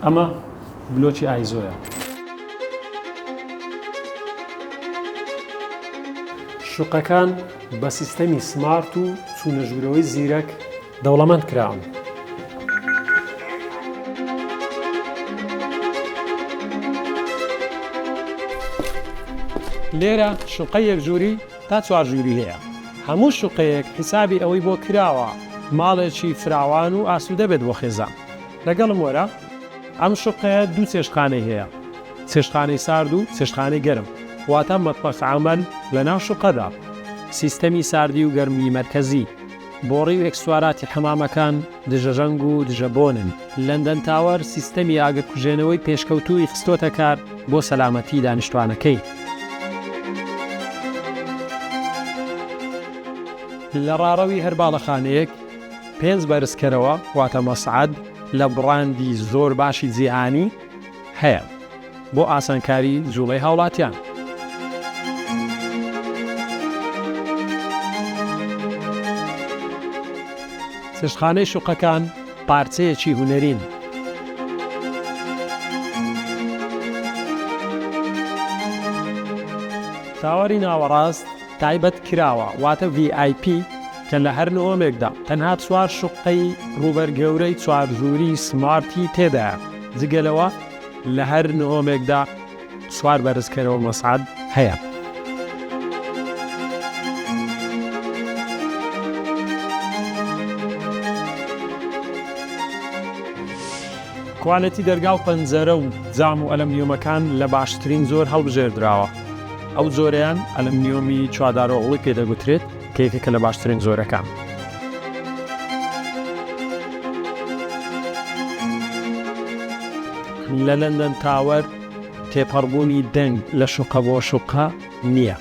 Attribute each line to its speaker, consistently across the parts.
Speaker 1: ئەمە بلۆکی ئایزۆیە. شوقەکان بە سیستەمی سمارت و چوونەژوورەوەی زیرەک دەوڵەمەند کراون. لێرە شوقە یەکجووری تا 4 ژووری هەیە. هەموو شوقەیەک حیسابی ئەوەی بۆ کراوە ماڵێکی فراوان و ئاسوودە بێت بۆ خێزان. لەگەڵم وەرە ئەم شوقەیە 2 چێشتخانەی هەیە، چێشتخانەی سارد و چێشتخانەی گەرم، واتە مەتبەخ عەمەل لەناو شوقەدا. سیستەمی ساردی و گەرمی مەرکەزی، بۆڕی و ئەکسسواراتی حەمامەکان دژەژەنگ و دژەبۆنن. لەندەن تاوەر سیستەمی ئاگرکوژێنەوەی پێشکەوتووی خستۆتە کار بۆ سەلامەتی دانیشتوانەکەی. لە ڕاڕەوی هەر باڵەخانەیەک 5 بەرزکەرەوە واتە مەسعەد لە بڕاندی زۆر باشی جیهانی هەیە بۆ ئاسانکاری جوڵەی هاوڵاتیان. چێشتخانەی شوقەکان پارچەیەکی هونەرین. تاوەری ناوەڕاست تایبەت کراوە واتە VIP کە لە هەر نۆمێکدا تەنها 4 شوقەی ڕوبەرگەورەی 4 ژووری سمارتی تێدایە. جگەلەوە لە هەر نۆمێکدا 4 بەرزکەرەوە مەسعەد هەیە. کوالەتی دەرگا و پەنجەرە و جام و ئەلەمنیۆمەکان لە باشترین زۆر هەڵبژێردراوە. ئەو زۆرەیان ئەلەمنیۆمی چوادارۆغڵی پێدەگوترێت کە یەکێکە لە باشترین زۆرەکان. لە لەندەن تاوەر تێپەڕبوونی دەنگ لە شوقە بۆ شوقە نییە،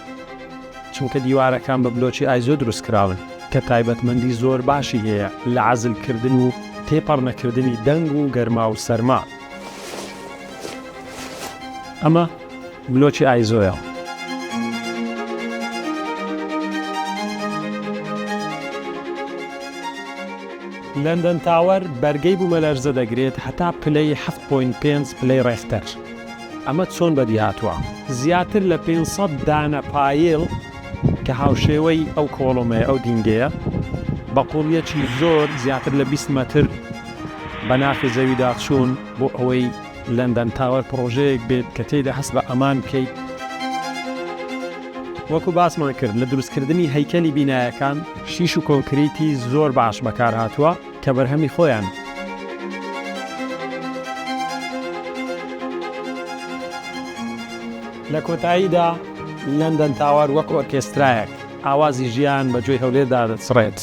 Speaker 1: چونکە دیوارەکان بە بلۆکی ئایزۆ دروستکراون کە تایبەتمەندی زۆر باشی هەیە لە عەزلکردن و تێپەڕ نەکردنی دەنگ و گەرما و سەرما. ئەمە بلۆکی ئایزۆیە. لەندەن تاوەر بەرگەی بوومەلەرزە دەگرێت هەتا پلەی 7.5 پلەی ڕێختەر. ئەمە چۆن بەدی هاتووە؟ زیاتر لە 500 دانە پایڵ کە هاوشێوەی ئەو کۆڵۆمەیە ئەو دینگەیە بە قوڵیەکی زۆر زیاتر لە 20 مەتر بە ناخی زەویدا چوون بۆ ئەوەی لەندەن تاوەر پرۆژەیەک بێت کە تێیدا هەست بە ئەمان بکەیت. وەکو باسمان کرد لە دروستکردنی هەیکەلی بینایەکان شیش و کۆنکریتی زۆر باش بەکار هاتووە کە بەرهەمی خۆیان. لە کۆتاییدا لەندەن تاوەر وەک ئۆرکێسترایەک ئاوازی ژیان بە گوێی هەولێردا دەچڕێت.